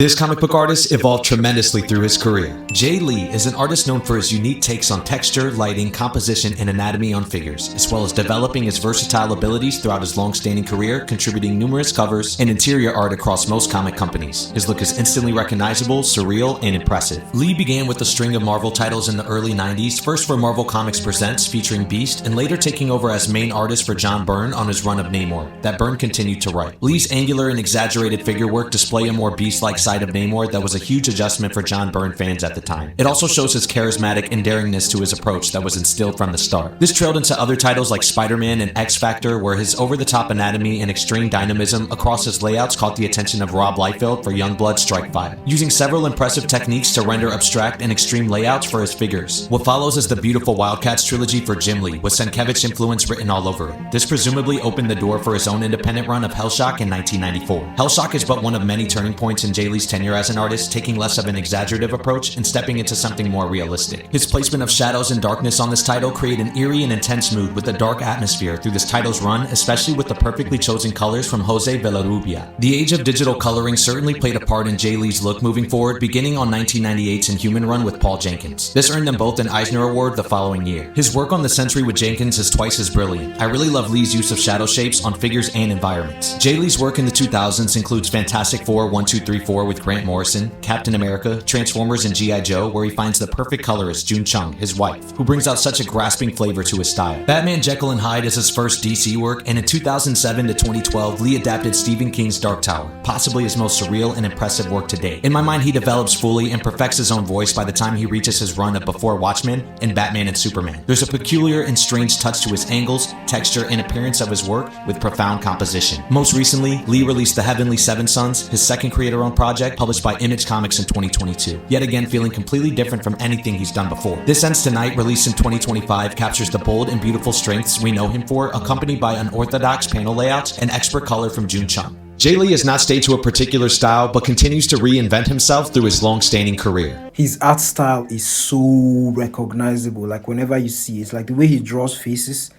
This comic book artist evolved tremendously through his career. Jae Lee is an artist known for his unique takes on texture, lighting, composition, and anatomy on figures, as well as developing his versatile abilities throughout his long-standing career, contributing numerous covers and interior art across most comic companies. His look is instantly recognizable, surreal, and impressive. Lee began with a string of Marvel titles in the early 90s, first for Marvel Comics Presents featuring Beast, and later taking over as main artist for John Byrne on his run of Namor, that Byrne continued to write. Lee's angular and exaggerated figure work display a more beast-like side of Namor that was a huge adjustment for John Byrne fans at the time. It also shows his charismatic and daringness to his approach that was instilled from the start. This trailed into other titles like Spider-Man and X-Factor, where his over-the-top anatomy and extreme dynamism across his layouts caught the attention of Rob Liefeld for Youngblood Strike 5, using several impressive techniques to render abstract and extreme layouts for his figures. What follows is the beautiful Wildcats trilogy for Jim Lee, with Sienkiewicz influence written all over it. This presumably opened the door for his own independent run of Hellshock in 1994. Hellshock is but one of many turning points in Jae Lee's tenure as an artist, taking less of an exaggerative approach and stepping into something more realistic. His placement of shadows and darkness on this title create an eerie and intense mood with a dark atmosphere through this title's run, especially with the perfectly chosen colors from Jose Villarrubia. The age of digital coloring certainly played a part in Jae Lee's look moving forward, beginning on 1998's Inhuman run with Paul Jenkins. This earned them both an Eisner Award the following year. His work on the Century with Jenkins is twice as brilliant. I really love Lee's use of shadow shapes on figures and environments. Jae Lee's work in the 2000s includes Fantastic Four 1, 2, 3, 4 with Grant Morrison, Captain America, Transformers, and G.I. Joe, where he finds the perfect colorist June Chung, his wife, who brings out such a grasping flavor to his style. Batman Jekyll and Hyde is his first DC work, and in 2007 to 2012, Lee adapted Stephen King's Dark Tower, possibly his most surreal and impressive work to date. In my mind, he develops fully and perfects his own voice by the time he reaches his run of Before Watchmen and Batman and Superman. There's a peculiar and strange touch to his angles, texture, and appearance of his work with profound composition. Most recently, Lee released The Heavenly Seven Sons, his second creator-owned project, published by Image Comics in 2022, yet again feeling completely different from anything he's done before. This Ends Tonight, released in 2025, captures the bold and beautiful strengths we know him for, accompanied by unorthodox panel layouts and expert color from June Chung. Jae Lee is not stayed to a particular style, but continues to reinvent himself through his long-standing career. His art style is so recognizable. Like whenever you see it, it's like the way he draws faces,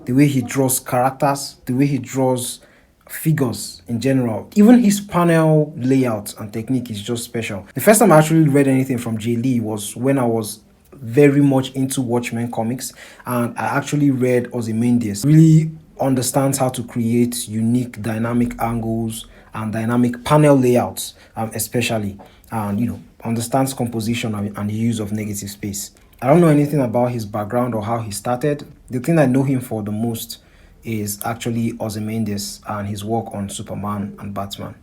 the way he draws characters, the way he draws figures in general. Even his panel layout and technique is just special. The first time I actually read anything from Jae Lee was when I was very much into Watchmen comics, and I actually read Ozymandias. Really understands how to create unique dynamic angles and dynamic panel layouts, especially, and understands composition and the use of negative space. I don't know anything about his background or how he started. The thing I know him for the most is actually Ozymandias and his work on Superman and Batman.